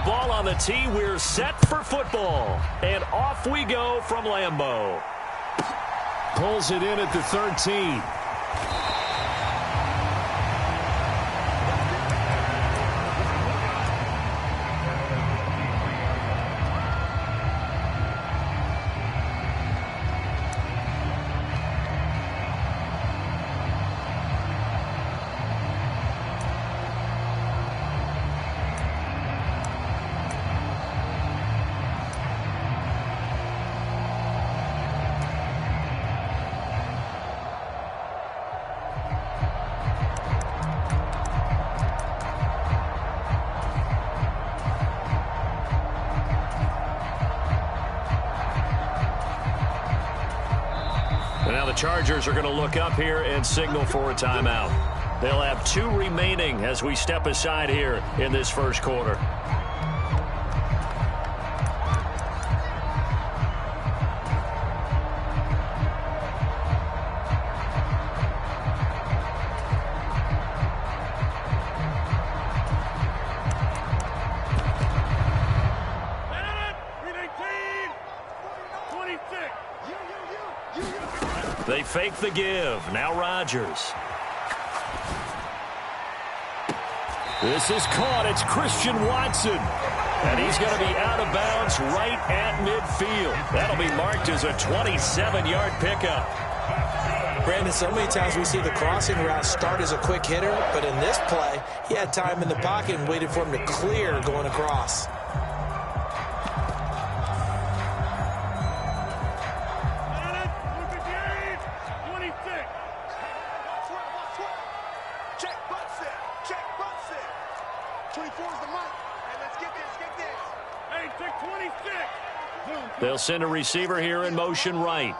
ball on the tee. We're set for football. And off we go from Lambeau. Pulls it in at the 13. Now the Chargers are going to look up here and signal for a timeout. They'll have 2 remaining as we step aside here in this first quarter. They fake the give. Now Rodgers. This is caught. It's Christian Watson. And he's going to be out of bounds right at midfield. That'll be marked as a 27-yard pickup. Brandon, so many times we see the crossing route start as a quick hitter, but in this play, he had time in the pocket and waited for him to clear going across. They'll send a receiver here in motion right.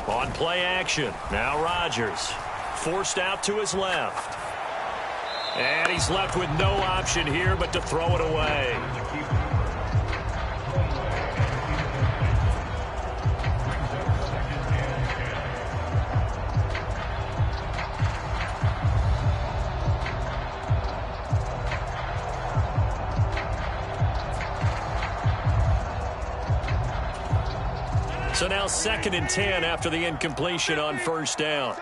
On play action. Now Rodgers. Forced out to his left. And he's left with no option here but to throw it away. So now 2nd and 10 after the incompletion on first down.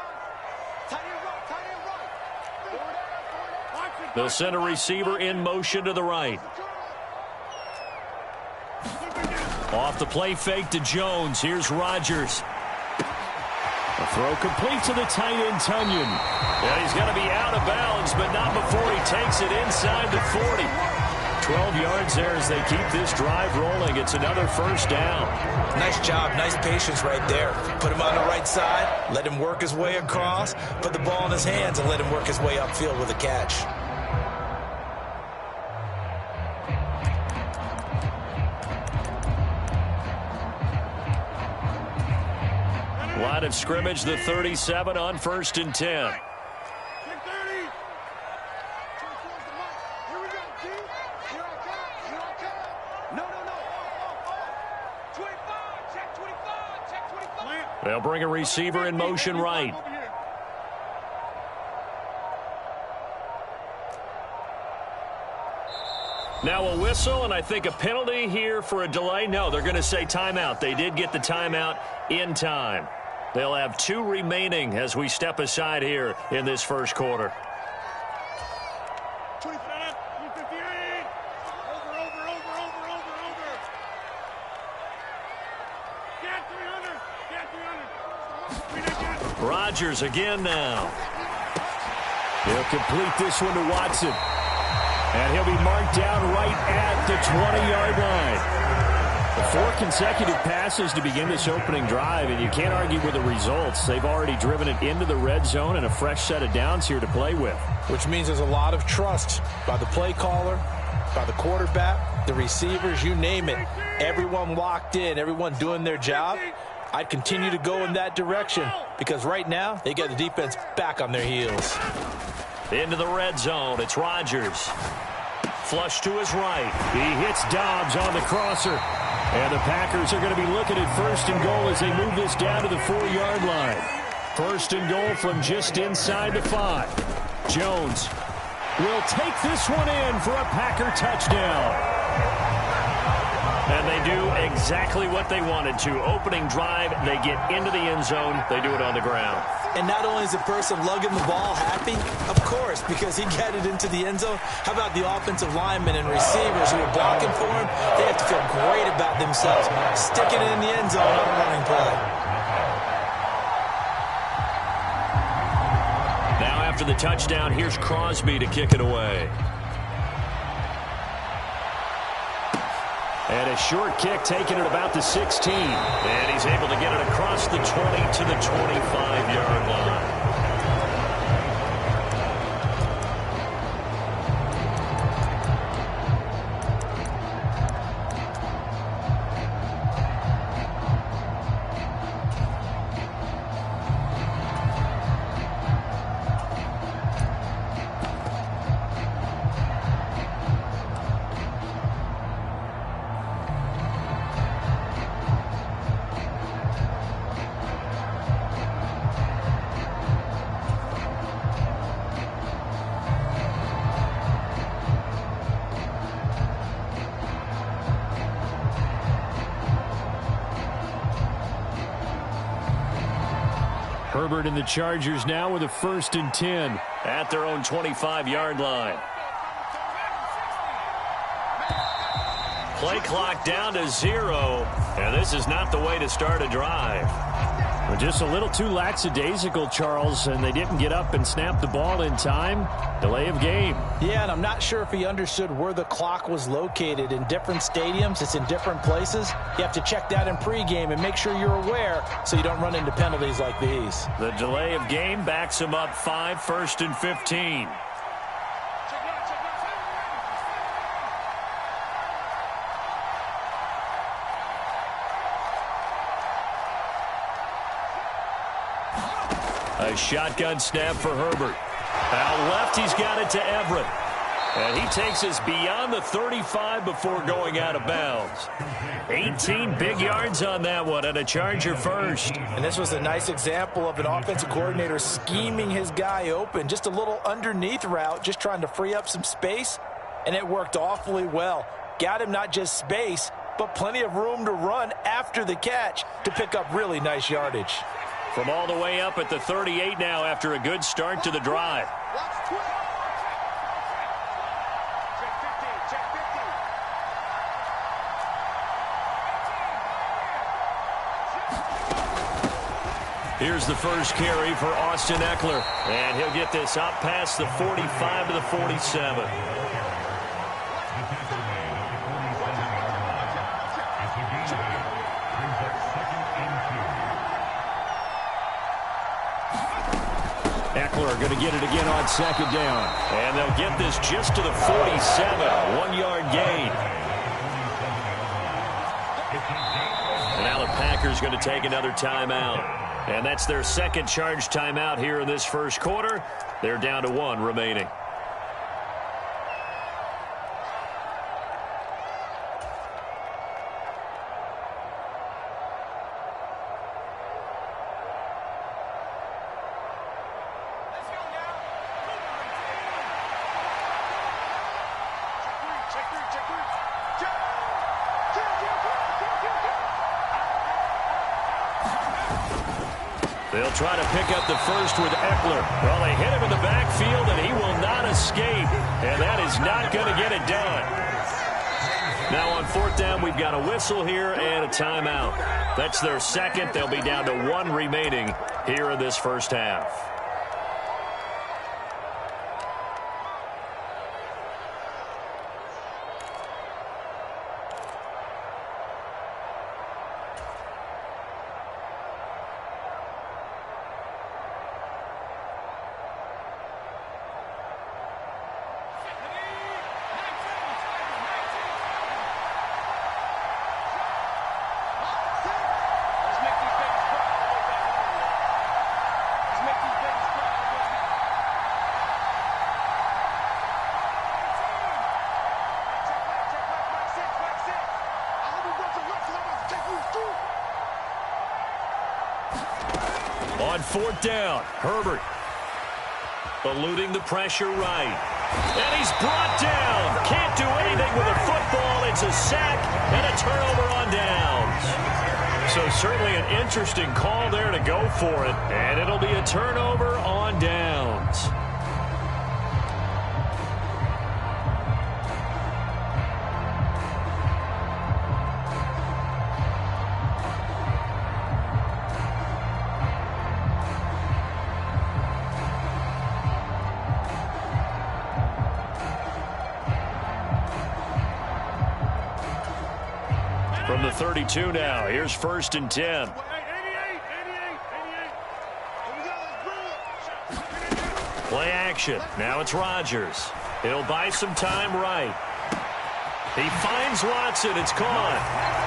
They'll send a receiver in motion to the right. Off the play fake to Jones. Here's Rodgers. A throw complete to the tight end, Tunyon. And he's going to be out of bounds, but not before he takes it inside the 40. 12 yards there as they keep this drive rolling. It's another first down. Nice job. Nice patience right there. Put him on the right side. Let him work his way across. Put the ball in his hands and let him work his way upfield with a catch. Line of scrimmage, the 37 on 1st and 10. They'll bring a receiver in motion right. Now a whistle, and I think a penalty here for a delay. No, they're going to say timeout. They did get the timeout in time. They'll have 2 remaining as we step aside here in this first quarter. Rodgers again now. He'll complete this one to Watson. And he'll be marked down right at the 20-yard line. 4 consecutive passes to begin this opening drive, and you can't argue with the results. They've already driven it into the red zone and a fresh set of downs here to play with. Which means there's a lot of trust by the play caller, by the quarterback, the receivers, you name it. Everyone locked in, everyone doing their job. I'd continue to go in that direction because right now they get the defense back on their heels. Into the red zone. It's Rodgers. Flush to his right. He hits Dobbs on the crosser. And the Packers are going to be looking at 1st and goal as they move this down to the 4-yard line. 1st and goal from just inside the 5. Jones will take this one in for a Packer touchdown. And they do exactly what they wanted to. Opening drive, they get into the end zone. They do it on the ground. And not only is the person lugging the ball happy, of course, because he got it into the end zone. How about the offensive linemen and receivers who are blocking for him? They have to feel great about themselves, sticking it in the end zone on a running play. Now after the touchdown, here's Crosby to kick it away. And a short kick taken at about the 16. And he's able to get it across the 20 to the 25-yard line. Herbert and the Chargers now with a 1st and 10. At their own 25-yard line. Play clock down to 0. And this is not the way to start a drive. Well, just a little too lackadaisical, Charles, and they didn't get up and snap the ball in time. Delay of game. Yeah, and I'm not sure if he understood where the clock was located. In different stadiums, it's in different places. You have to check that in pregame and make sure you're aware so you don't run into penalties like these. The delay of game backs him up 5, 1st and 15. A shotgun snap for Herbert. Out left, he's got it to Everett. And he takes us beyond the 35 before going out of bounds. 18 big yards on that one, and a Charger first. And this was a nice example of an offensive coordinator scheming his guy open. Just a little underneath route, just trying to free up some space, and it worked awfully well. Got him not just space, but plenty of room to run after the catch to pick up really nice yardage. From all the way up at the 38 now after a good start to the drive. Here's the first carry for Austin Eckler. And he'll get this up past the 45 to the 47. Eckler going to get it again on 2nd down. And they'll get this just to the 47. 1-yard gain. And now the Packers going to take another timeout. And that's their second charge timeout here in this first quarter. They're down to 1 remaining. They'll try to pick up the first with Eckler. Well, they hit him in the backfield, and he will not escape. And that is not going to get it done. Now on 4th down, we've got a whistle here and a timeout. That's their second. They'll be down to 1 remaining here in this first half. On 4th down, Herbert eluding the pressure right. And he's brought down. Can't do anything with a football. It's a sack and a turnover on downs. So certainly an interesting call there to go for it. And it'll be a turnover on downs. From the 32 now, here's 1st and 10. Play action. Now it's Rodgers. He'll buy some time right. He finds Watson. It's caught.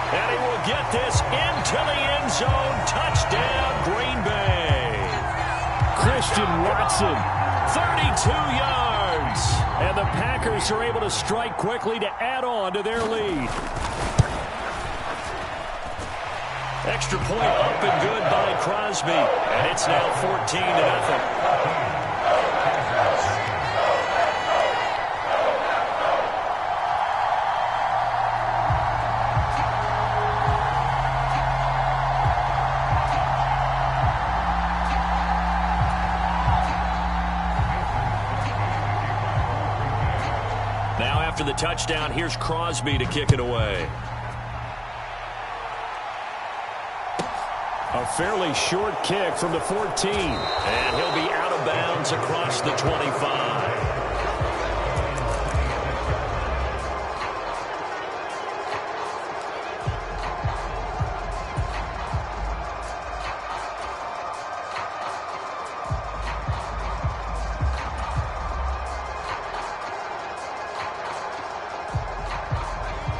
And he will get this into the end zone. Touchdown, Green Bay. Christian Watson. 32 yards. And the Packers are able to strike quickly to add on to their lead. Extra point up and good by Crosby. And it's now 14-0. Now after the touchdown, here's Crosby to kick it away. A fairly short kick from the 14. And he'll be out of bounds across the 25.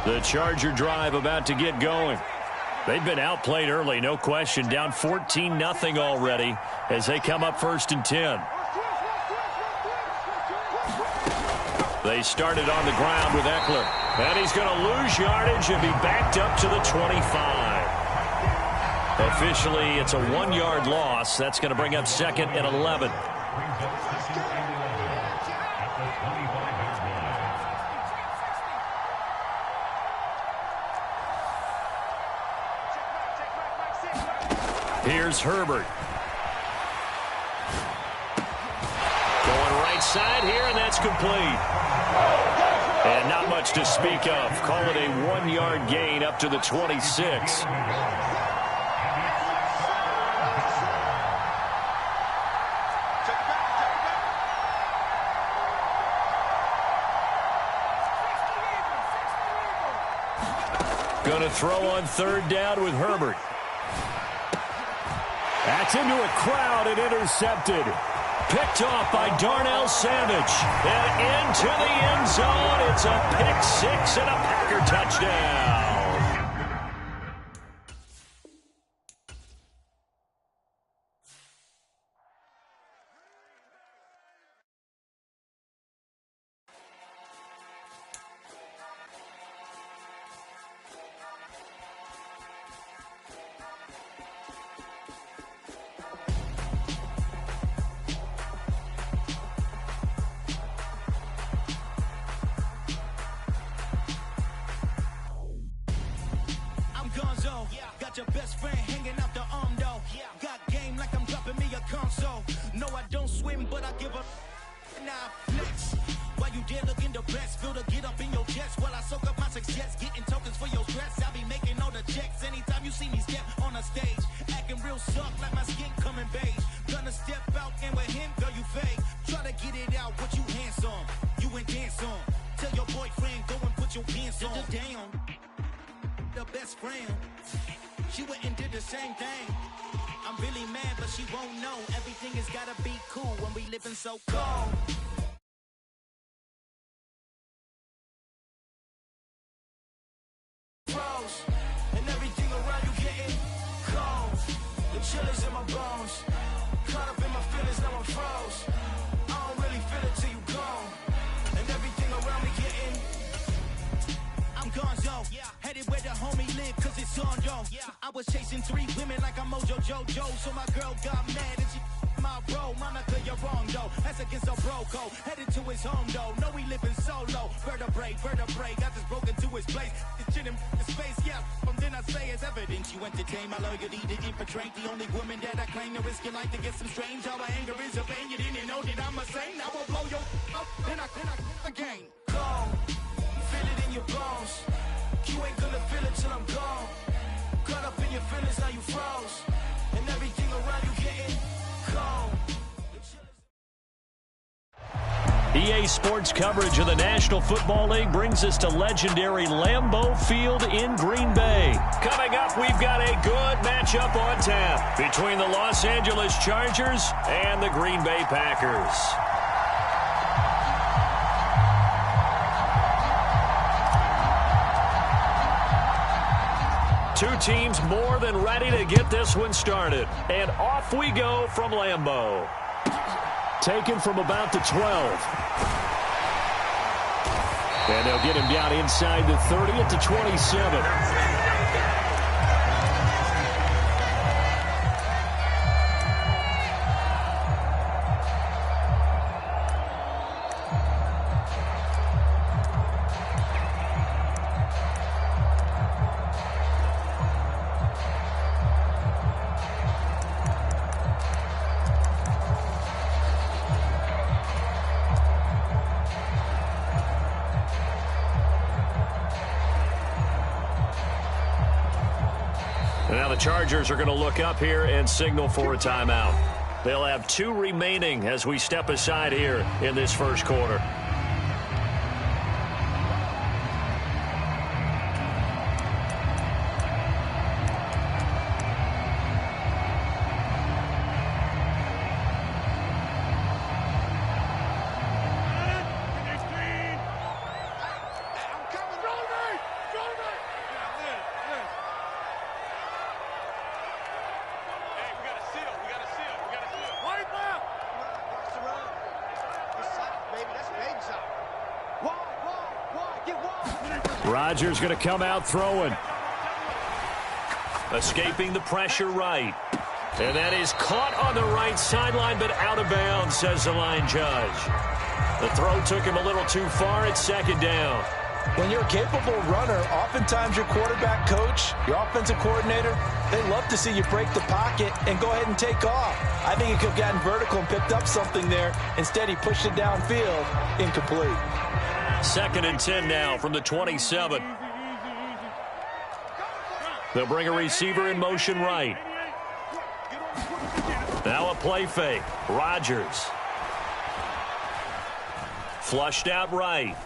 The Charger drive about to get going. They've been outplayed early, no question. Down 14-0 already as they come up 1st and 10. They started on the ground with Eckler. And he's going to lose yardage and be backed up to the 25. Officially, it's a 1-yard loss. That's going to bring up 2nd and 11. Here's Herbert. Going right side here, and that's complete. And not much to speak of. Call it a 1-yard gain up to the 26. Going to throw on 3rd down with Herbert. That's into a crowd and intercepted. Picked off by Darnell Savage. And into the end zone. It's a pick 6 and a Packer touchdown. Got your best friend hanging out the arm though. Got game like I'm dropping me a console. No, I don't swim, but I give up. Nah, flex. While you there looking the best, feel to get up in your chest while I soak up my success. Getting tokens for your stress. I'll be making all the checks anytime you see me step on a stage. Acting real soft like my skin coming beige. Gonna step out and with him, girl, you fake. Try to get it out, what you handsome. You ain't dance on. Tell your boyfriend, go and put your pants on. Down. The best friend. She went and did the same thing. I'm really mad, but she won't know. Everything has gotta be cool when we living so cold. Froze, and everything around you getting cold. The chillers in my bones. Caught up in my feelings, now I'm froze. I don't really feel it till you gone. And everything around me getting. I'm gonzo. Headed where the homie live, cause it's on, yo. I was chasing 3 women like I'm Mojo Jojo. So my girl got mad and she my bro. Monica, your the wrong though. That's against a bro code. Headed to his home though. No, we living solo. Vertebrae, got this broken to his place. This shit in his face, yeah. From then I say it's evidence. You entertain my loyalty to infiltrate. The only woman that I claim to risk your life to get some strange. All my anger is a vein. You didn't know that I'm a saint. I will blow your up. Then I again. Gone. Feel it in your bones. You ain't gonna feel it till I'm gone. Caught up in your feelings, now you froze. And everything around you getting cold. EA Sports coverage of the National Football League brings us to legendary Lambeau Field in Green Bay. Coming up, we've got a good matchup on tap between the Los Angeles Chargers and the Green Bay Packers. Two teams more than ready to get this one started. And off we go from Lambeau. Taken from about the 12. And they'll get him down inside the 30 at the 27. Now the Chargers are going to look up here and signal for a timeout. They'll have 2 remaining as we step aside here in this first quarter. Rodgers going to come out throwing. Escaping the pressure right. And that is caught on the right sideline, but out of bounds, says the line judge. The throw took him a little too far at second down. When you're a capable runner, oftentimes your quarterback coach, your offensive coordinator, they love to see you break the pocket and go ahead and take off. I think he could have gotten vertical and picked up something there. Instead, he pushed it downfield, incomplete. 2nd and 10 now from the 27. They'll bring a receiver in motion right. Now a play fake. Rodgers. Flushed out right.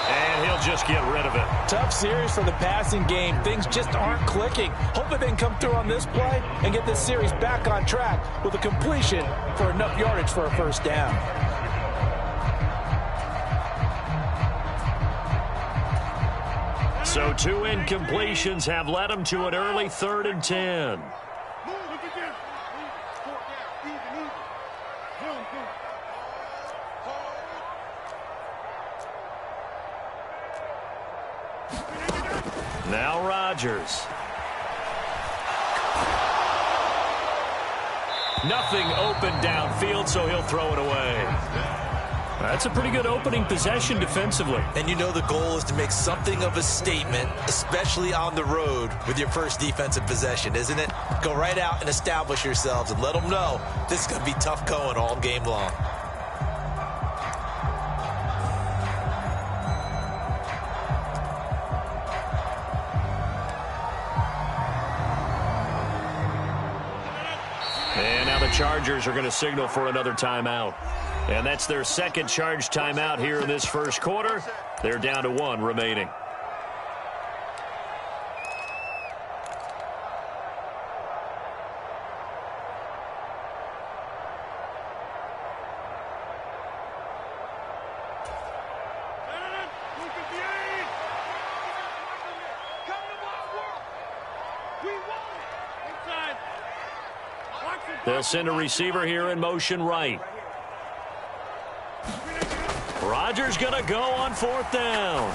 And he'll just get rid of it. Tough series for the passing game. Things just aren't clicking. Hopefully they can come through on this play and get this series back on track with a completion for enough yardage for a first down. So 2 incompletions have led them to an early 3rd and 10. Now Rodgers. Nothing open downfield, so he'll throw it away. That's a pretty good opening possession defensively. And you know the goal is to make something of a statement, especially on the road with your first defensive possession, isn't it? Go right out and establish yourselves and let them know this is going to be tough going all game long. And now the Chargers are going to signal for another timeout. And that's their 2nd charge timeout here in this first quarter. They're down to 1 remaining. They'll send a receiver here in motion right. Rodgers going to go on 4th down.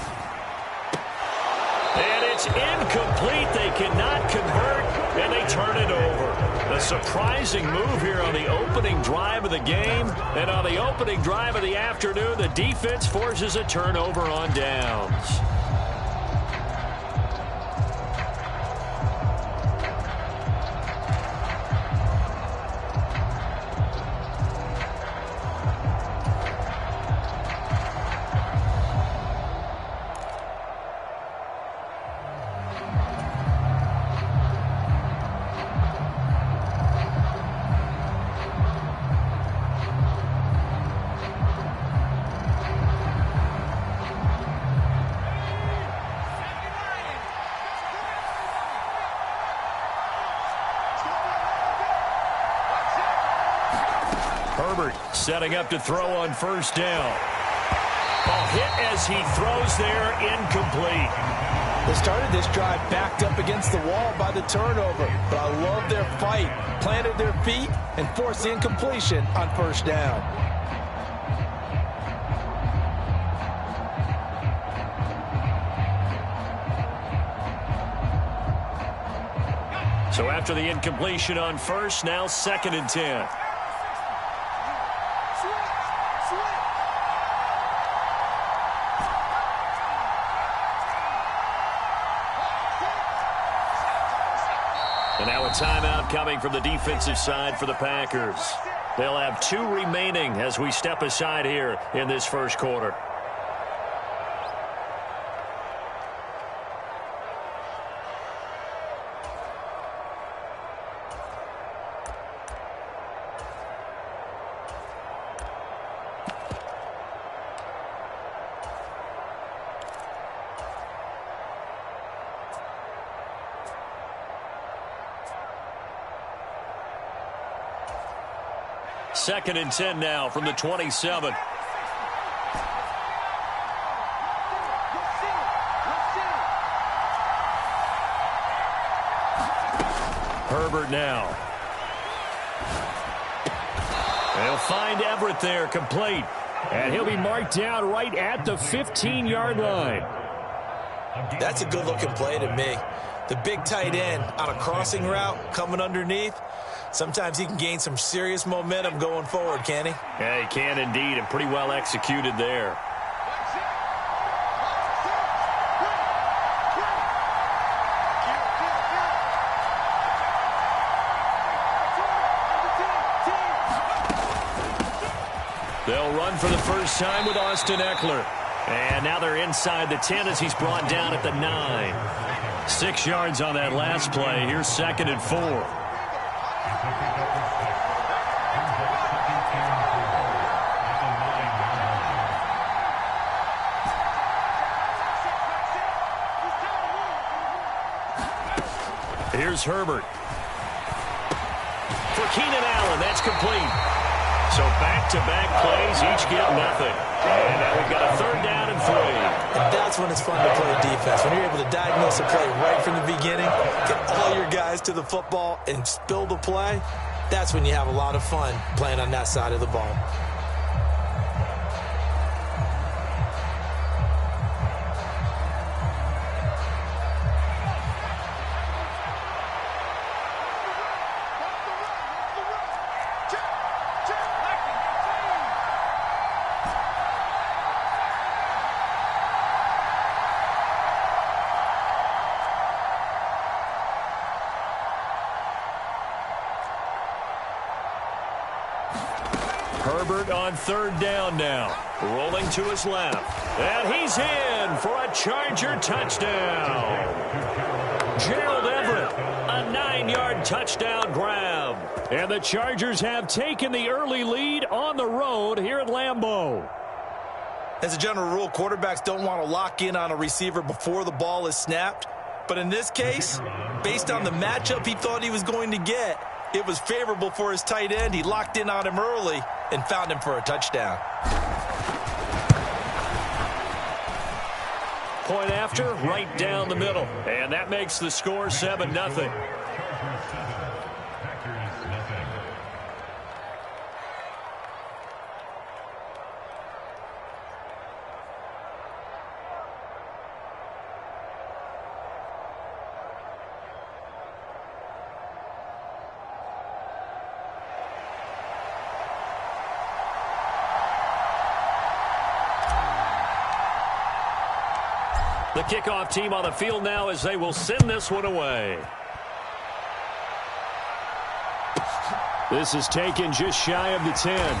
And it's incomplete. They cannot convert, and they turn it over. A surprising move here on the opening drive of the game. And on the opening drive of the afternoon, the defense forces a turnover on downs. Herbert setting up to throw on first down. Ball hit as he throws there, incomplete. They started this drive backed up against the wall by the turnover, but I love their fight. Planted their feet and forced the incompletion on first down. So after the incompletion on first, now 2nd and 10. And now a timeout coming from the defensive side for the Packers. They'll have 2 remaining as we step aside here in this first quarter. Second and 10 now from the 27. Herbert now. They'll find Everett there, complete. And he'll be marked down right at the 15-yard line. That's a good-looking play to me. The big tight end on a crossing route coming underneath. Sometimes he can gain some serious momentum going forward, can he? Yeah, he can indeed, and pretty well executed there. They'll run for the first time with Austin Eckler. And now they're inside the 10 as he's brought down at the 9. 6 yards on that last play. Here's 2nd and 4. Here's Herbert. For Keenan Allen, that's complete. So back-to-back plays, each get nothing. And now we've got a 3rd down and 3. And that's when it's fun to play defense. When you're able to diagnose a play right from the beginning, get all your guys to the football and spill the play, that's when you have a lot of fun playing on that side of the ball. Herbert on 3rd down now. Rolling to his left. And he's in for a Charger touchdown. Gerald Everett, a 9-yard touchdown grab. And the Chargers have taken the early lead on the road here at Lambeau. As a general rule, quarterbacks don't want to lock in on a receiver before the ball is snapped. But in this case, based on the matchup he thought he was going to get, it was favorable for his tight end. He locked in on him early and found him for a touchdown. Point after, right down the middle. And that makes the score 7-0. The kickoff team on the field now as they will send this one away. This is taken just shy of the 10.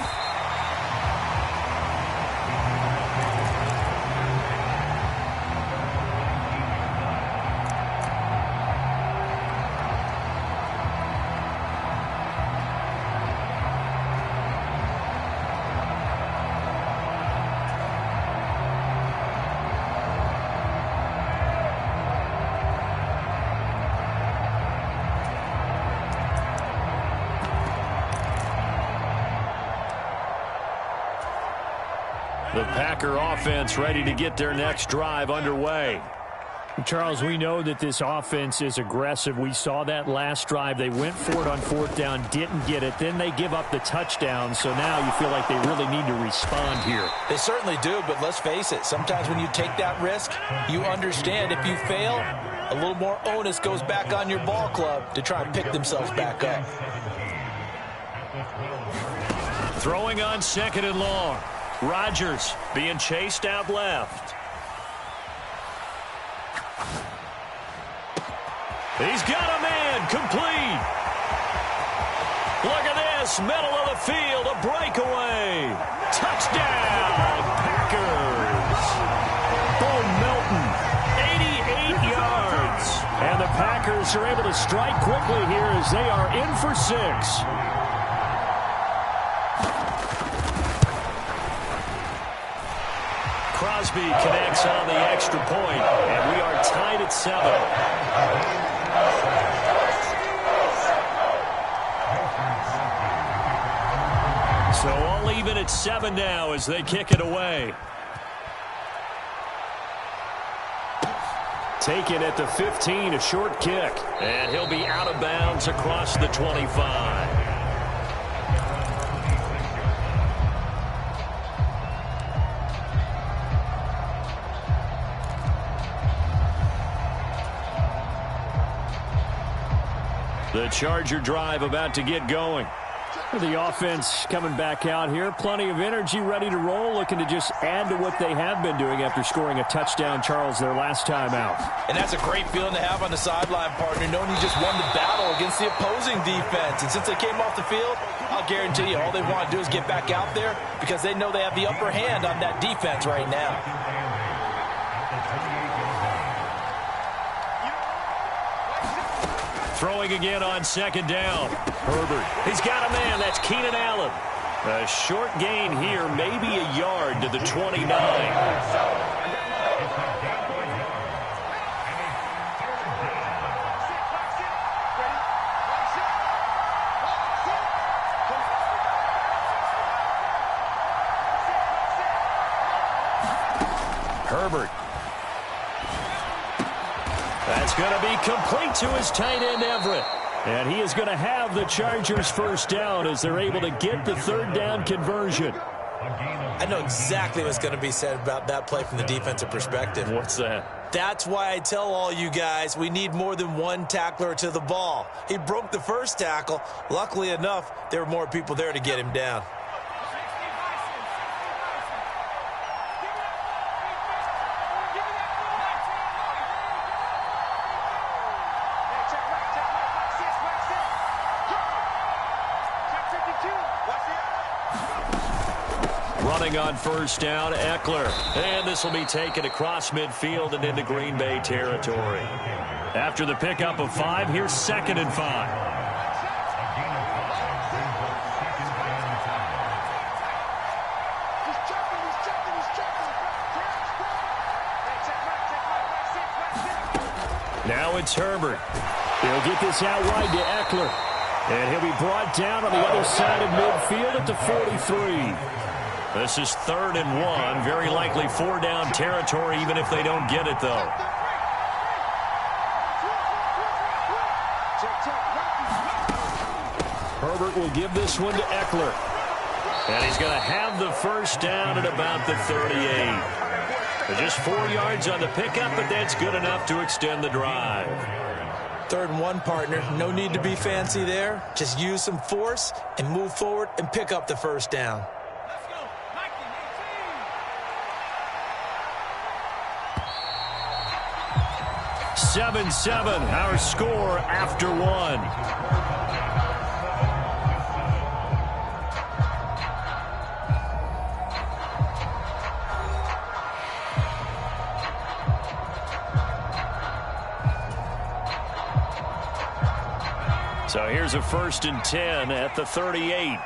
The Packer offense ready to get their next drive underway. Charles, we know that this offense is aggressive. We saw that last drive. They went for it on fourth down, didn't get it. Then they give up the touchdown. So now you feel like they really need to respond here. They certainly do, but let's face it. Sometimes when you take that risk, you understand if you fail, a little more onus goes back on your ball club to try and pick themselves back up. Throwing on second and long. Rodgers being chased out left. He's got a man complete. Look at this, middle of the field, a breakaway. Touchdown, Packers. Bo Melton, 88 yards. And the Packers are able to strike quickly here as they are in for 6. Crosby connects on the extra point, and we are tied at 7. So all even at 7 now as they kick it away. Taken at the 15, a short kick. And he'll be out of bounds across the 25. The Charger drive about to get going. The offense coming back out here. Plenty of energy, ready to roll, looking to just add to what they have been doing after scoring a touchdown, Charles, their last time out. And that's a great feeling to have on the sideline, partner, knowing you just won the battle against the opposing defense. And since they came off the field, I'll guarantee you all they want to do is get back out there because they know they have the upper hand on that defense right now. Throwing again on second down. Herbert. He's got a man. That's Keenan Allen. A short gain here, maybe a yard to the 29. Herbert. That's going to be complete to his tight end, Everett. And he is going to have the Chargers first down as they're able to get the third down conversion. I know exactly what's going to be said about that play from the defensive perspective. What's that? That's why I tell all you guys we need more than one tackler to the ball. He broke the first tackle. Luckily enough, there were more people there to get him down. Running on first down, Eckler. And this will be taken across midfield and into Green Bay territory. After the pickup of 5, here's 2nd and 5. Now it's Herbert. He'll get this out wide to Eckler. And he'll be brought down on the other side of midfield at the 43. This is 3rd and 1. Very likely 4-down territory, even if they don't get it, though. Herbert will give this one to Eckler. And he's going to have the first down at about the 38. Just 4 yards on the pickup, but that's good enough to extend the drive. 3rd and 1, partner. No need to be fancy there. Just use some force and move forward and pick up the first down. 7-7, our score after one. So here's a 1st and 10 at the 38.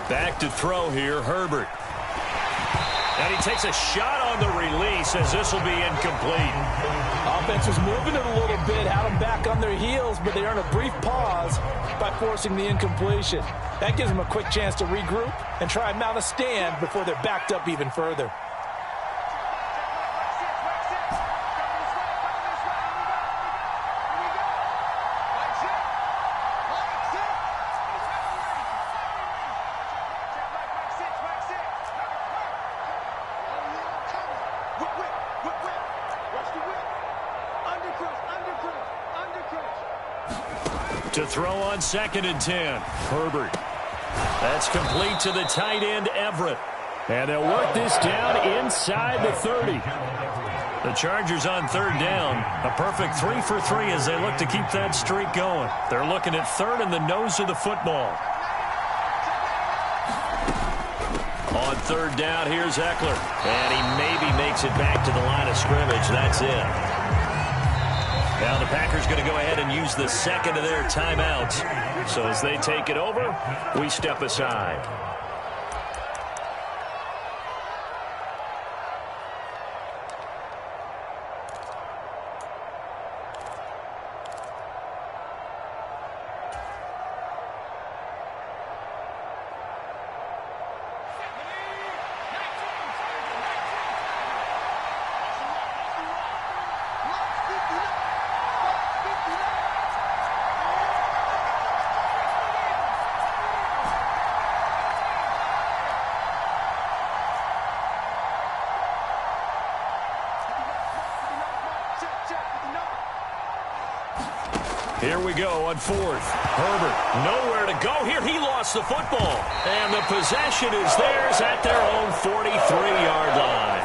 Back to throw here, Herbert. And he takes a shot on the release as this will be incomplete. Offense was moving it a little bit, had them back on their heels, but they earned a brief pause by forcing the incompletion. That gives them a quick chance to regroup and try and mount a stand before they're backed up even further. To throw on 2nd and 10. Herbert. That's complete to the tight end, Everett. And they'll work this down inside the 30. The Chargers on 3rd down. A perfect 3 for 3 as they look to keep that streak going. They're looking at 3rd and the nose of the football. On 3rd down, here's Eckler. And he maybe makes it back to the line of scrimmage. That's it. Now the Packers going to go ahead and use the 2nd of their timeouts. So as they take it over, we step aside. Here we go on 4th. Herbert, nowhere to go here. He lost the football. And the possession is theirs at their own 43-yard line.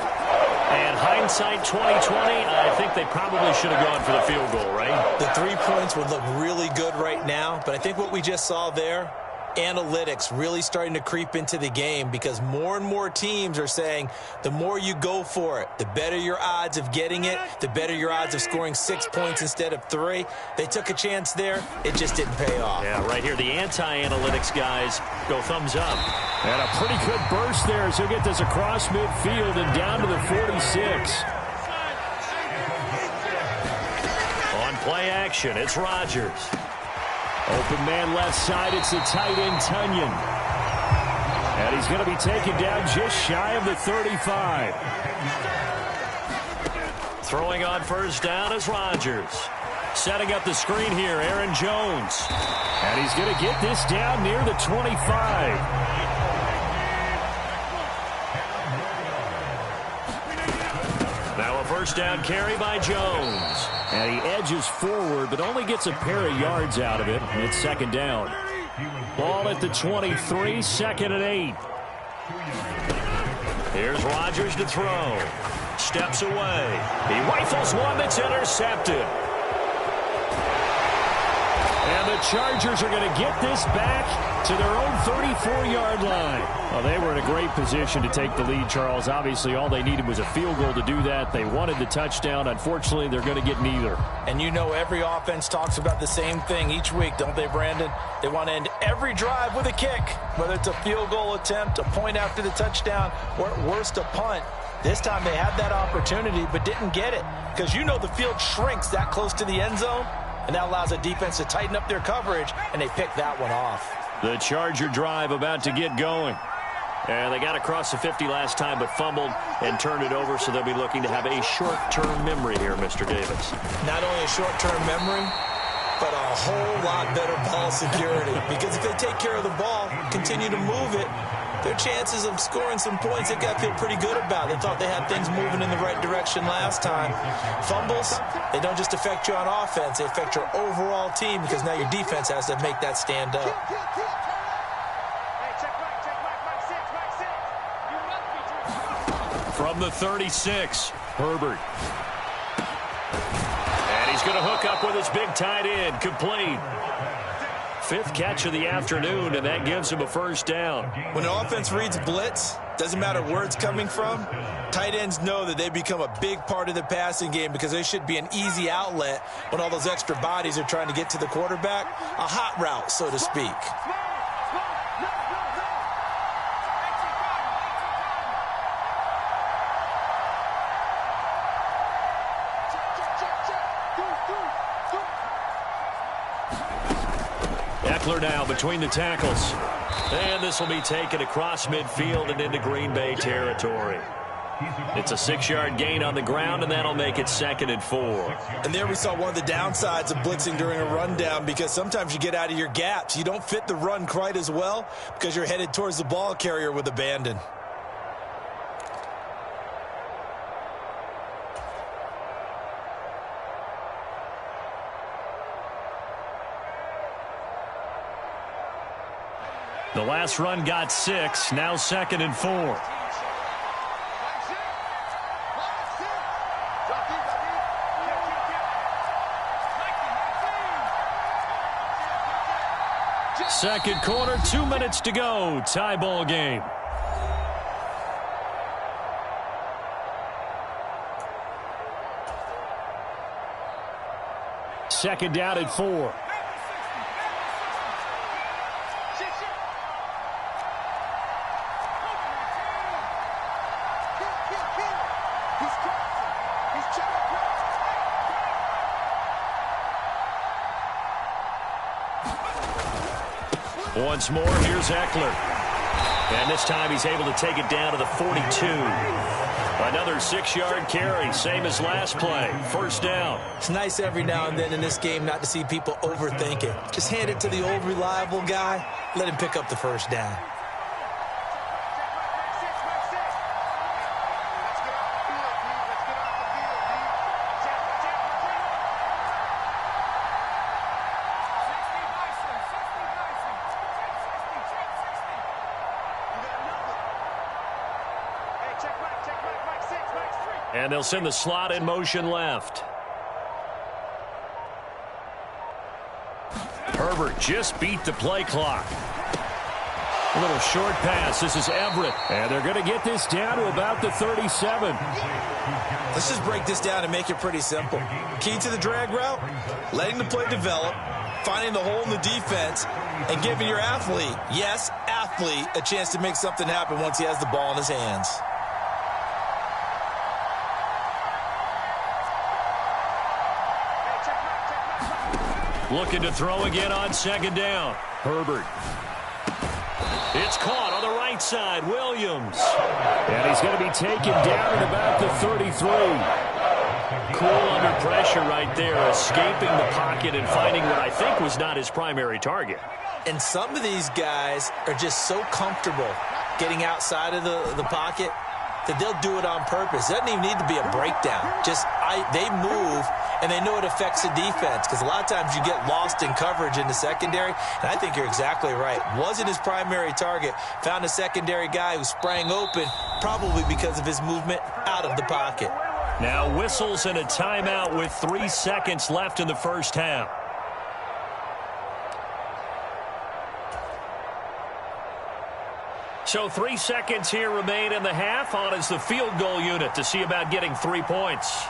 And hindsight 2020, I think they probably should have gone for the field goal, right? The 3 points would look really good right now, but I think what we just saw there, analytics really starting to creep into the game because more and more teams are saying the more you go for it, the better your odds of getting it, the better your odds of scoring 6 points instead of 3. They took a chance there. It just didn't pay off. Yeah, right here, the anti-analytics guys go thumbs up. And a pretty good burst there as he'll get this across midfield and down to the 46. On play action, it's Rodgers. Open man left side, it's the tight end, Tunyon. And he's going to be taken down just shy of the 35. Throwing on 1st down is Rodgers. Setting up the screen here, Aaron Jones. And he's going to get this down near the 25. Now a 1st down carry by Jones. And he edges forward, but only gets a pair of yards out of it. And it's 2nd down. Ball at the 23, 2nd and 8. Here's Rodgers to throw. Steps away. He rifles one that's intercepted. And the Chargers are going to get this back to their own 34-yard line. Well, they were in a great position to take the lead, Charles. Obviously, all they needed was a field goal to do that. They wanted the touchdown. Unfortunately, they're going to get neither. And you know every offense talks about the same thing each week, don't they, Brandon? They want to end every drive with a kick, whether it's a field goal attempt, a point after the touchdown, or at worst, a punt. This time they had that opportunity but didn't get it because you know the field shrinks that close to the end zone. And that allows the defense to tighten up their coverage, and they pick that one off. The Charger drive about to get going. And they got across the 50 last time, but fumbled and turned it over, so they'll be looking to have a short-term memory here, Mr. Davis. Not only a short-term memory, but a whole lot better ball security. Because if they take care of the ball, continue to move it, their chances of scoring some points, they've got to feel pretty good about. They thought they had things moving in the right direction last time. Fumbles, they don't just affect you on offense, they affect your overall team because now your defense has to make that stand up. From the 36, Herbert. And he's going to hook up with his big tight end, complete. 5th catch of the afternoon, and that gives him a first down. When an offense reads blitz, doesn't matter where it's coming from, tight ends know that they become a big part of the passing game because they should be an easy outlet when all those extra bodies are trying to get to the quarterback. A hot route, so to speak. Eckler now between the tackles. And this will be taken across midfield and into Green Bay territory. It's a 6-yard gain on the ground, and that'll make it 2nd and 4. And there we saw one of the downsides of blitzing during a rundown because sometimes you get out of your gaps. You don't fit the run quite as well because you're headed towards the ball carrier with abandon. The last run got 6, now 2nd and 4. Second quarter, 2 minutes to go. Tie ball game. Second down at 4. Once more, here's Eckler. And this time he's able to take it down to the 42. Another 6-yard carry, same as last play. First down. It's nice every now and then in this game not to see people overthink it. Just hand it to the old reliable guy. Let him pick up the first down. And they'll send the slot in motion left. Herbert just beat the play clock. A little short pass. This is Everett. And they're going to get this down to about the 37. Let's just break this down and make it pretty simple. Key to the drag route, letting the play develop, finding the hole in the defense, and giving your athlete, yes, athlete, a chance to make something happen once he has the ball in his hands. Looking to throw again on second down. Herbert. It's caught on the right side. Williams. And he's going to be taken down at about the 33. Cool under pressure right there, escaping the pocket and finding what I think was not his primary target. And some of these guys are just so comfortable getting outside of the pocket that they'll do it on purpose. It doesn't even need to be a breakdown. They move, and they know it affects the defense because a lot of times you get lost in coverage in the secondary, and I think you're exactly right. Wasn't his primary target. Found a secondary guy who sprang open, probably because of his movement out of the pocket. Now whistles and a timeout with 3 seconds left in the first half. So 3 seconds here remain in the half. On is the field goal unit to see about getting 3 points.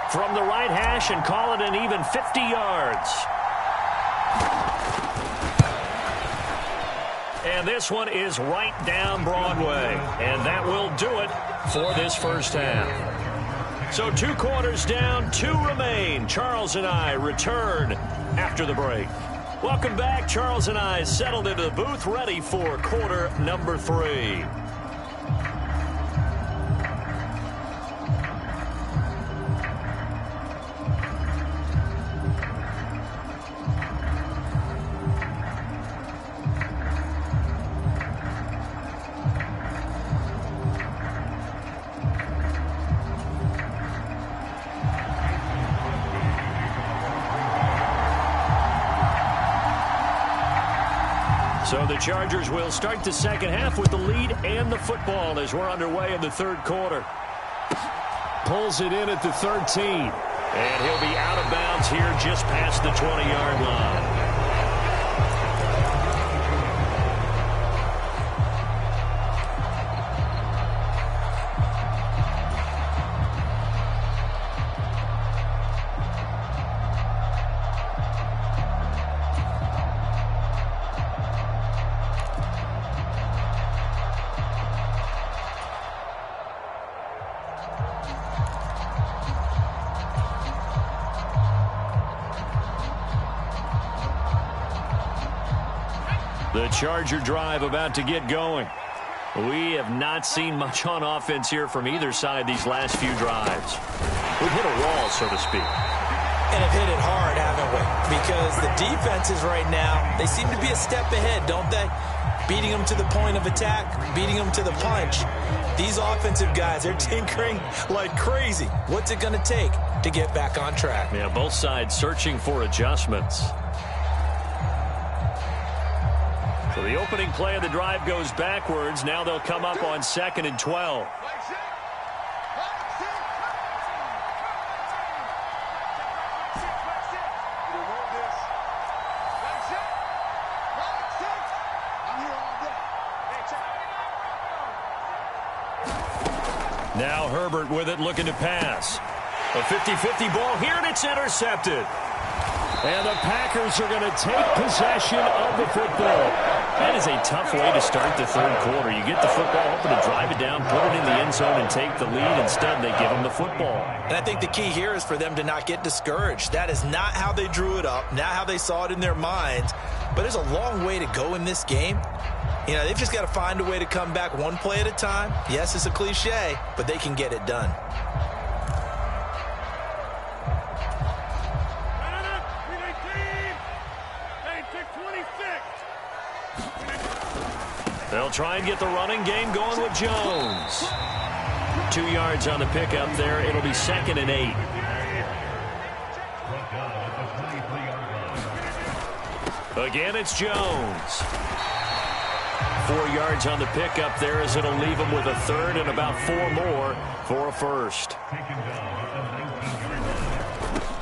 From the right hash and call it an even 50 yards. And this one is right down Broadway. And that will do it for this first half. So 2 quarters down, 2 remain. Charles and I return after the break. Welcome back. Charles and I settled into the booth, ready for quarter number 3. the Chargers will start the second half with the lead and the football as we're underway in the third quarter. Pulls it in at the 13. And he'll be out of bounds here just past the 20-yard line. The Charger drive about to get going. We have not seen much on offense here from either side these last few drives. We've hit a wall, so to speak. And have hit it hard, haven't we? Because the defenses right now, they seem to be a step ahead, don't they? Beating them to the point of attack, beating them to the punch. These offensive guys, they're tinkering like crazy. What's it going to take to get back on track? Yeah, both sides searching for adjustments. So the opening play of the drive goes backwards. Now they'll come up on 2nd and 12. Now Herbert with it, looking to pass. A 50-50 ball here, and it's intercepted. And the Packers are going to take possession of the football. That is a tough way to start the third quarter. You get the football, hoping to drive it down, put it in the end zone, and take the lead. Instead, they give them the football. And I think the key here is for them to not get discouraged. That is not how they drew it up, not how they saw it in their minds. But there's a long way to go in this game. You know, they've just got to find a way to come back one play at a time. Yes, it's a cliche, but they can get it done. They'll try and get the running game going with Jones. 2 yards on the pickup there. It'll be 2nd and 8. Again, it's Jones. 4 yards on the pickup there as it'll leave him with a third and about 4 more for a first.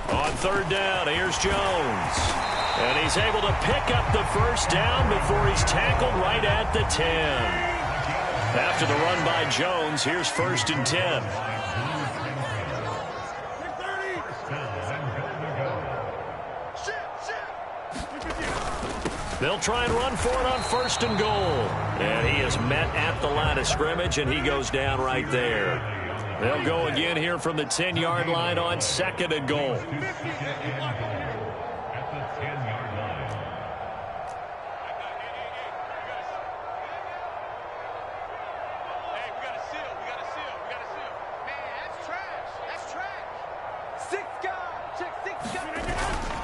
On 3rd down, here's Jones. And he's able to pick up the first down before he's tackled right at the 10. After the run by Jones, here's 1st and 10. They'll try and run for it on 1st and goal. And he is met at the line of scrimmage, and he goes down right there. They'll go again here from the 10-yard line on 2nd and goal.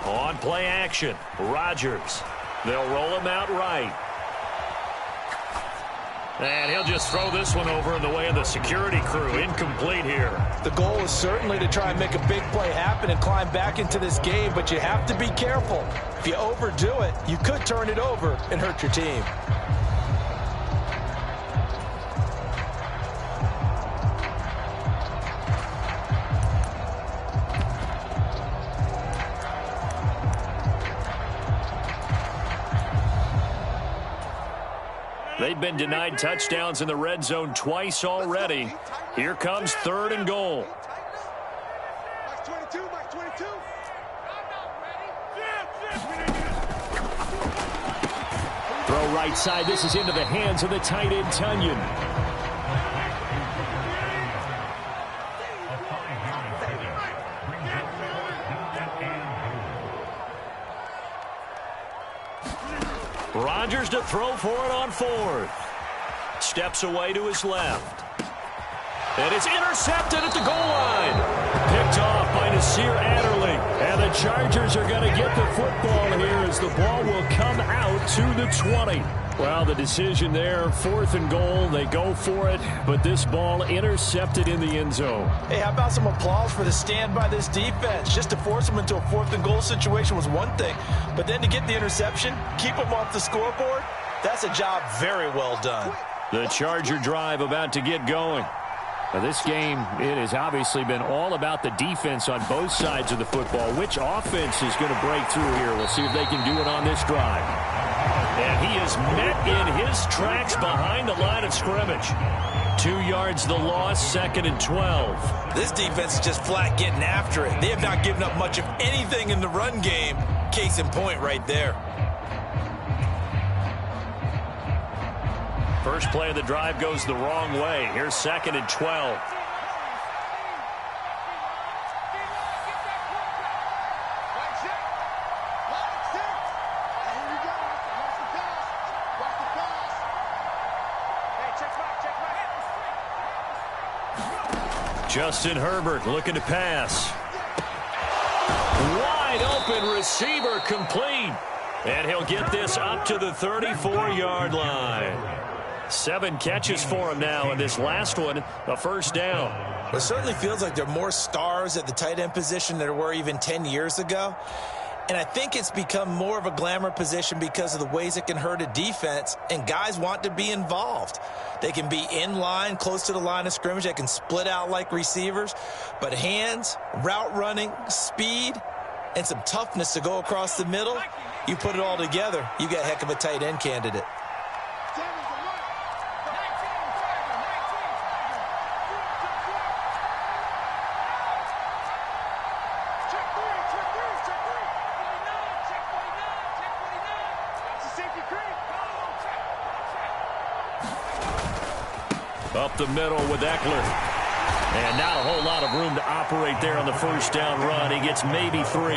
On play action, Rodgers. They'll roll him out right. And he'll just throw this one over in the way of the security crew. Incomplete here. The goal is certainly to try and make a big play happen and climb back into this game, but you have to be careful. If you overdo it, you could turn it over and hurt your team. They've been denied touchdowns in the red zone twice already. Here comes 3rd and goal. Throw right side. This is into the hands of the tight end, Tunyon. Rodgers to throw for it on 4th. Steps away to his left. And it's intercepted at the goal line. Picked off by Nasir Adderley. And the Chargers are going to get the football here as the ball will come out to the 20. Well, the decision there, 4th and goal. They go for it, but this ball intercepted in the end zone. Hey, how about some applause for the stand by this defense? Just to force them into a 4th and goal situation was one thing, but then to get the interception, keep them off the scoreboard, That's a job very well done. The Charger drive about to get going. Now, this game, it has obviously been all about the defense on both sides of the football. Which offense is going to break through here? We'll see if they can do it on this drive. And he is met in his tracks behind the line of scrimmage. 2 yards the loss, 2nd and 12. This defense is just flat getting after it. They have not given up much of anything in the run game. Case in point right there. First play of the drive goes the wrong way. Here's 2nd and 12. Justin Herbert looking to pass. Wide open receiver complete. And he'll get this up to the 34-yard line. 7 catches for him now, and this last one, a first down. Well, it certainly feels like there are more stars at the tight end position than there were even 10 years ago. And I think it's become more of a glamour position because of the ways it can hurt a defense, and guys want to be involved. They can be in line, close to the line of scrimmage. They can split out like receivers. But hands, route running, speed, and some toughness to go across the middle, you put it all together, you got a heck of a tight end candidate. Up the middle with Eckler. And not a whole lot of room to operate there on the first down run. He gets maybe 3.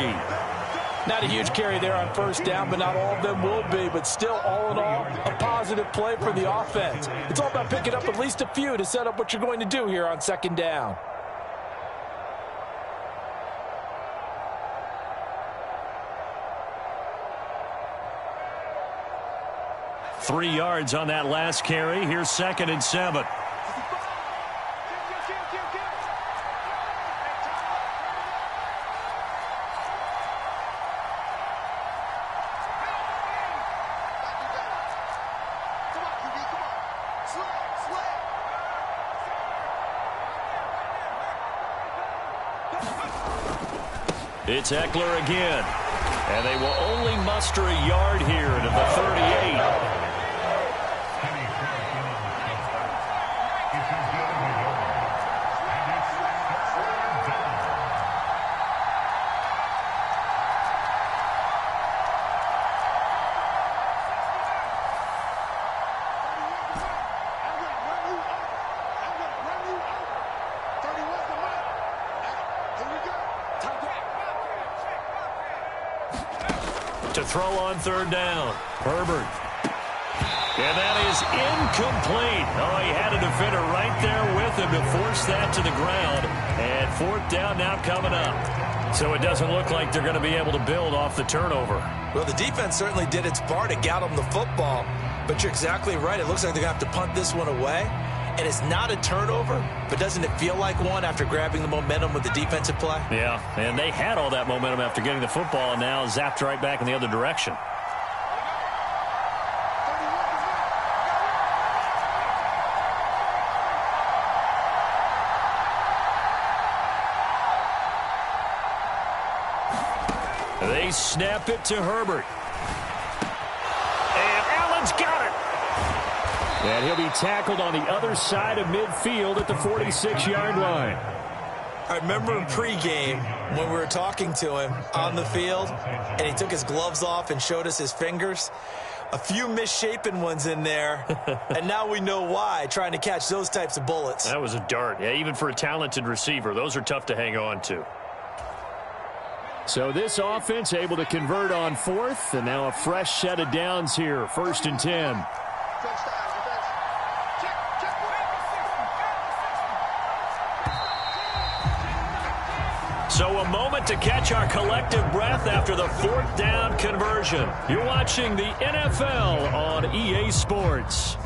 Not a huge carry there on first down, but not all of them will be. But still, all in all, a positive play for the offense. It's all about picking up at least a few to set up what you're going to do here on 2nd down. Three yards on that last carry. Here's 2nd and 7. It's Eckler again. And they will only muster a yard here to the 38. To throw on 3rd down. Herbert. And that is incomplete. Oh, he had a defender right there with him to force that to the ground. And 4th down now coming up. So it doesn't look like they're going to be able to build off the turnover. Well, the defense certainly did its part to get them the football. But you're exactly right. It looks like they're going to have to punt this one away. And it's not a turnover, but doesn't it feel like one after grabbing the momentum with the defensive play? Yeah, and they had all that momentum after getting the football and now zapped right back in the other direction. They snap it to Herbert. And Allen's got it. And he'll be tackled on the other side of midfield at the 46-yard line. I remember in pregame when we were talking to him on the field, and he took his gloves off and showed us his fingers. A few misshapen ones in there, and now we know why, trying to catch those types of bullets. That was a dart. Yeah, even for a talented receiver, those are tough to hang on to. So this offense able to convert on 4th, and now a fresh set of downs here, 1st and 10. So a moment to catch our collective breath after the 4th down conversion. You're watching the NFL on EA Sports.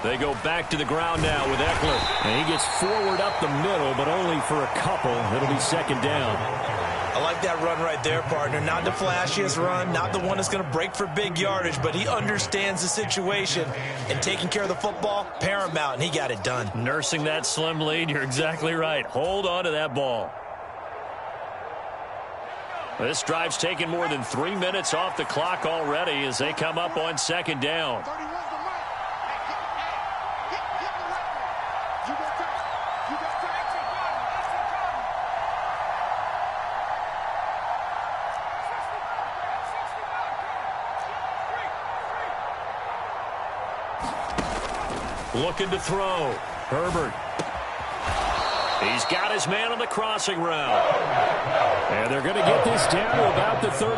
They go back to the ground now with Eckler. And he gets forward up the middle, but only for a couple. It'll be second down. I like that run right there, partner. Not the flashiest run, not the one that's going to break for big yardage, but he understands the situation, and taking care of the football, paramount, and he got it done. Nursing that slim lead, you're exactly right. Hold on to that ball. This drive's taken more than 3 minutes off the clock already as they come up on second down. Looking to throw. Herbert. He's got his man on the crossing route. And they're going to get this down to about the 37.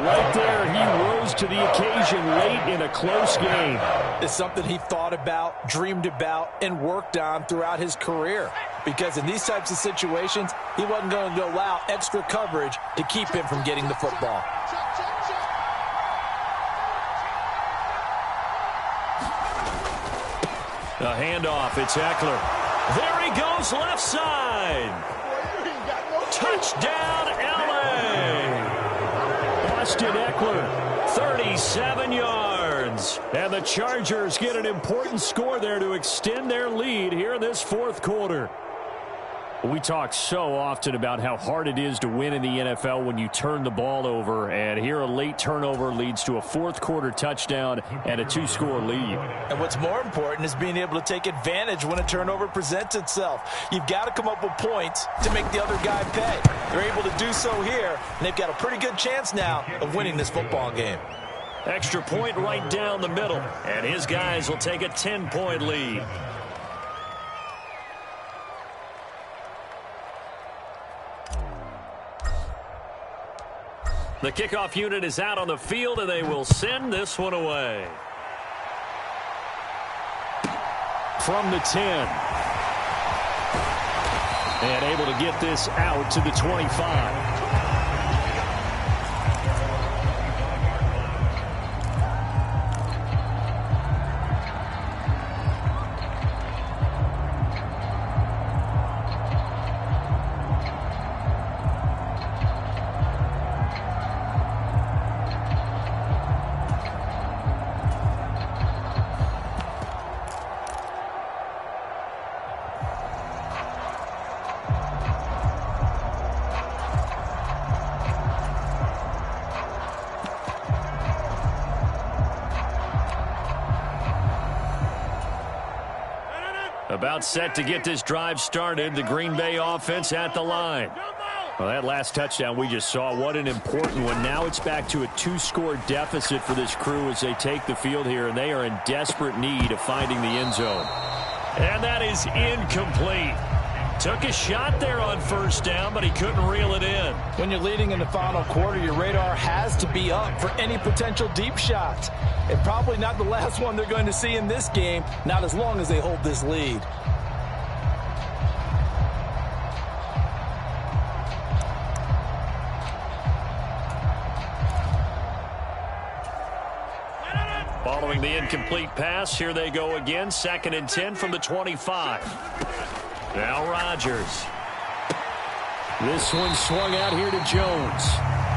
Right there, he rose to the occasion late in a close game. It's something he thought about, dreamed about, and worked on throughout his career. Because in these types of situations, he wasn't going to allow extra coverage to keep him from getting the football. A handoff, it's Eckler. There he goes, left side. Touchdown, L.A. Austin Eckler, 37 yards. And the Chargers get an important score there to extend their lead here in this fourth quarter. We talk so often about how hard it is to win in the NFL when you turn the ball over, and here a late turnover leads to a fourth quarter touchdown and a 2-score lead. And what's more important is being able to take advantage when a turnover presents itself. You've got to come up with points to make the other guy pay. They're able to do so here, and they've got a pretty good chance now of winning this football game. Extra point right down the middle, and his guys will take a 10-point lead. The kickoff unit is out on the field, and they will send this one away. From the 10. And able to get this out to the 25. About set to get this drive started. The Green Bay offense at the line. Well, that last touchdown we just saw, what an important one. Now it's back to a 2-score deficit for this crew as they take the field here, and they are in desperate need of finding the end zone. And that is incomplete. Took a shot there on first down, but he couldn't reel it in. When you're leading in the final quarter, your radar has to be up for any potential deep shots. And probably not the last one they're going to see in this game, not as long as they hold this lead. Following the incomplete pass, here they go again. 2nd and 10 from the 25. Now Rodgers. This one swung out here to Jones.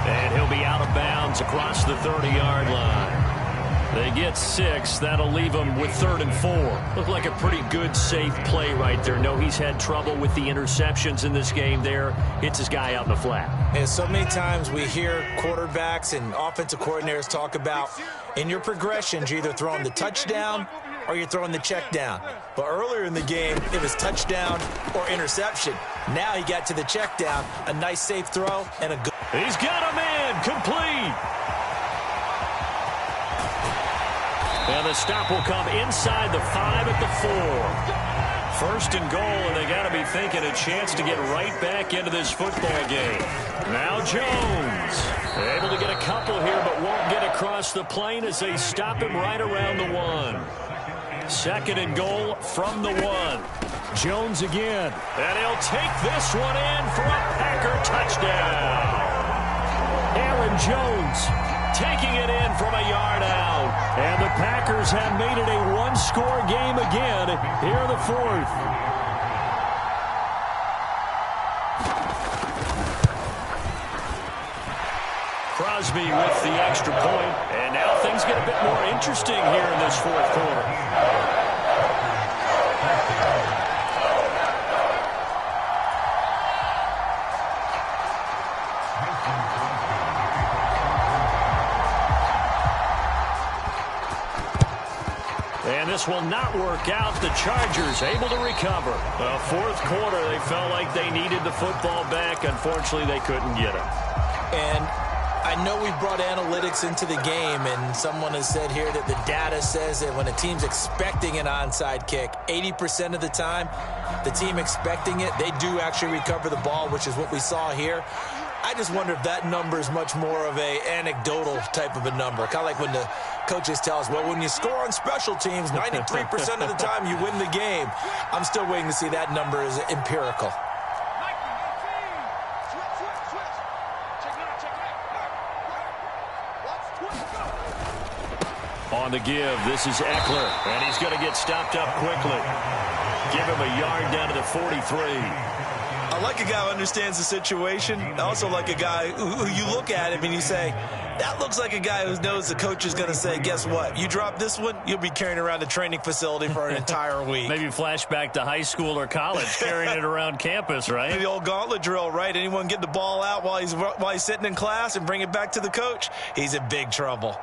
And he'll be out of bounds across the 30-yard line. They get 6. That'll leave them with 3rd and 4. Looked like a pretty good, safe play right there. No, he's had trouble with the interceptions in this game there. Hits his guy out in the flat. And so many times we hear quarterbacks and offensive coordinators talk about in your progressions, you're either throwing the touchdown or you're throwing the check down. But earlier in the game, it was touchdown or interception. Now he got to the check down, a nice safe throw, and a good. He's got a man complete. And the stop will come inside the 5 at the 4. 1st and goal, and they got to be thinking a chance to get right back into this football game. Now Jones. Able to get a couple here, but won't get across the plane as they stop him right around the 1. 2nd and goal from the 1. Jones again. And he'll take this one in for a Packer touchdown. Aaron Jones taking it in from a yard out. And the Packers have made it a one-score game again here in the fourth. Crosby with the extra point, and now things get a bit more interesting here in this fourth quarter. And this will not work out. The Chargers able to recover. Well, fourth quarter, they felt like they needed the football back. Unfortunately, they couldn't get it. And I know we brought analytics into the game, and someone has said here that the data says that when a team's expecting an onside kick, 80% of the time, the team expecting it, they do actually recover the ball, which is what we saw here. I just wonder if that number is much more of a anecdotal type of a number. Kind of like when the coaches tell us, well, when you score on special teams, 93% of the time you win the game. I'm still waiting to see that number is empirical. On the give, this is Eckler, and he's going to get stopped up quickly. Give him a yard down to the 43. I like a guy who understands the situation. I also like a guy who you look at him and you say, that looks like a guy who knows the coach is going to say, guess what? You drop this one, you'll be carrying around the training facility for an entire week. Maybe flashback to high school or college, carrying it around campus, right? The old gauntlet drill, right? Anyone get the ball out while he's sitting in class and bring it back to the coach? He's in big trouble.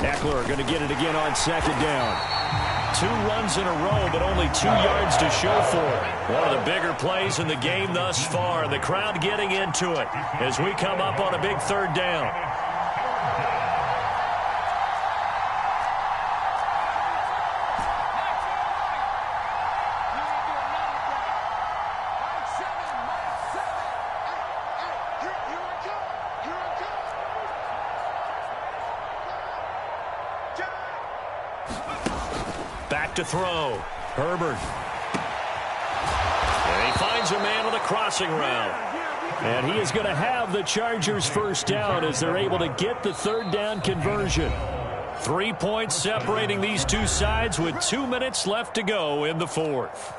Eckler going to get it again on second down. 2 runs in a row, but only 2 yards to show for it. One of the bigger plays in the game thus far. The crowd getting into it as we come up on a big third down. Back to throw. Herbert. And he finds a man on the crossing route. And he is going to have the Chargers first down as they're able to get the third down conversion. 3 points separating these two sides with 2 minutes left to go in the fourth.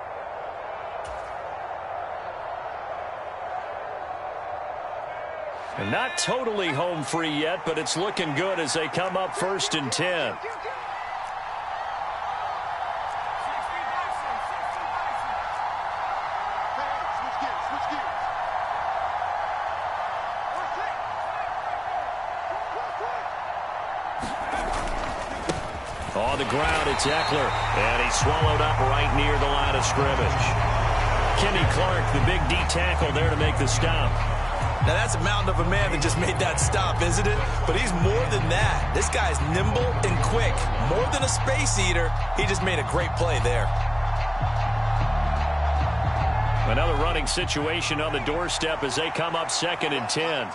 And not totally home free yet, but it's looking good as they come up 1st and 10. On the ground, it's Eckler, and he's swallowed up right near the line of scrimmage. Kenny Clark, the big D tackle there to make the stop. Now, that's a mountain of a man that just made that stop, isn't it? But he's more than that. This guy's nimble and quick. More than a space eater, he just made a great play there. Another running situation on the doorstep as they come up 2nd and 10.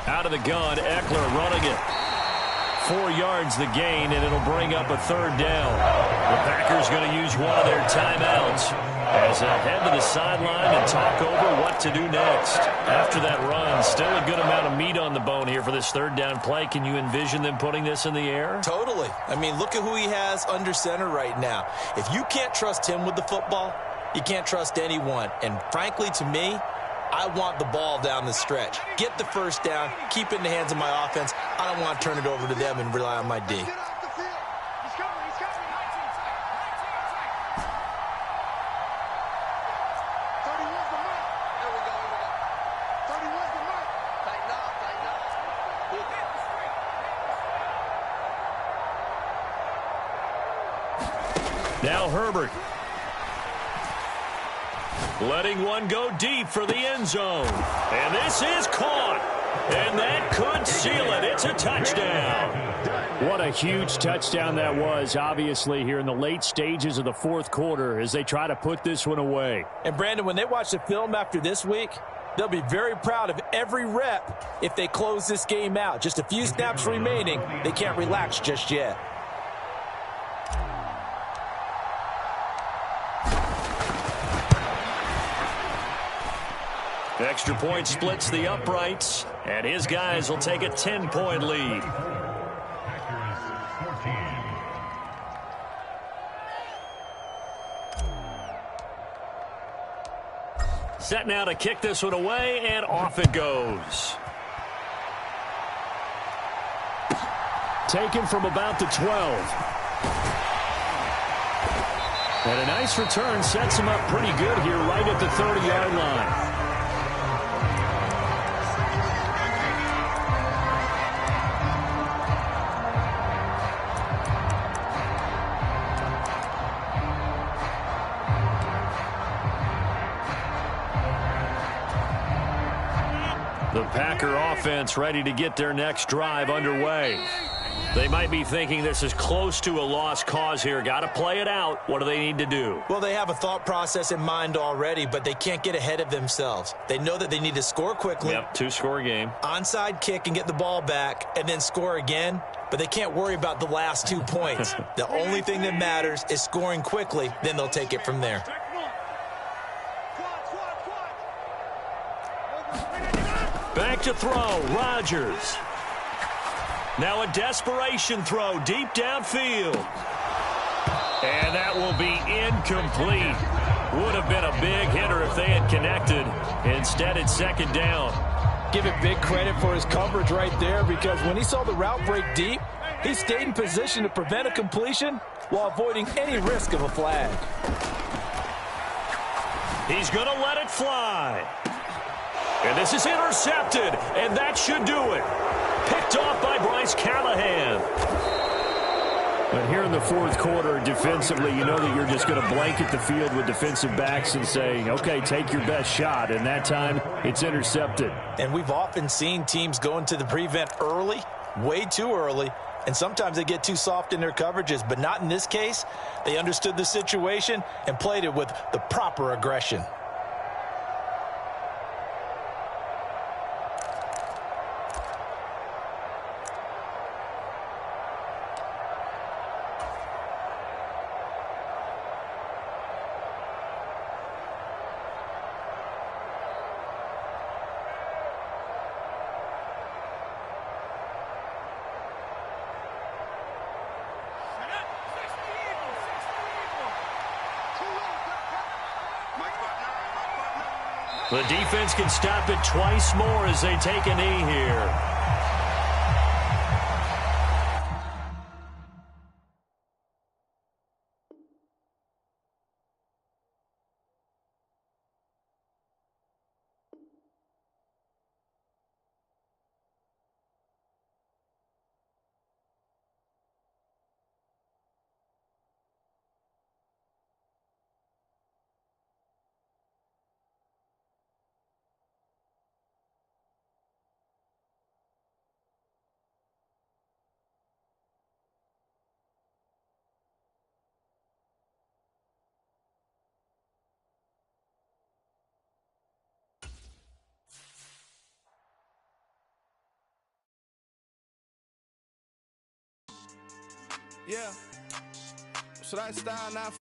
Out of the gun, Eckler running it. 4 yards the gain, and it'll bring up a third down. The Packers going to use one of their timeouts as they head to the sideline and talk over what to do next. After that run, still a good amount of meat on the bone here for this third down play. Can you envision them putting this in the air? Totally. I mean, look at who he has under center right now. If you can't trust him with the football, you can't trust anyone. And frankly, to me, I want the ball down the stretch. Get the first down, keep it in the hands of my offense. I don't want to turn it over to them and rely on my D. Now Herbert. Letting one go deep for the end zone. And this is caught. And that could seal it. It's a touchdown. What a huge touchdown that was, obviously, here in the late stages of the fourth quarter as they try to put this one away. And, Brandon, when they watch the film after this week, they'll be very proud of every rep if they close this game out. Just a few snaps remaining. They can't relax just yet. Extra point splits the uprights, and his guys will take a 10-point lead. Set now to kick this one away, and off it goes. Taken from about the 12. And a nice return sets him up pretty good here right at the 30-yard line. The Packer offense ready to get their next drive underway. They might be thinking this is close to a lost cause here. Got to play it out. What do they need to do? Well, they have a thought process in mind already, but they can't get ahead of themselves. They know that they need to score quickly. Yep, two-score game. Onside kick and get the ball back and then score again, but they can't worry about the last 2 points. The only thing that matters is scoring quickly, then they'll take it from there. Back to throw, Rodgers. Now a desperation throw deep downfield. And that will be incomplete. Would have been a big hitter if they had connected. Instead, it's second down. Give it big credit for his coverage right there, because when he saw the route break deep, he stayed in position to prevent a completion while avoiding any risk of a flag. He's going to let it fly. And this is intercepted, and that should do it. Picked off by Bryce Callahan. But here in the fourth quarter, defensively, you know that you're just going to blanket the field with defensive backs and say, okay, take your best shot. And that time, it's intercepted. And we've often seen teams go into the prevent early, way too early, and sometimes they get too soft in their coverages. But not in this case. They understood the situation and played it with the proper aggression. The defense can stop it twice more as they take a knee here. Yeah. Should I style now?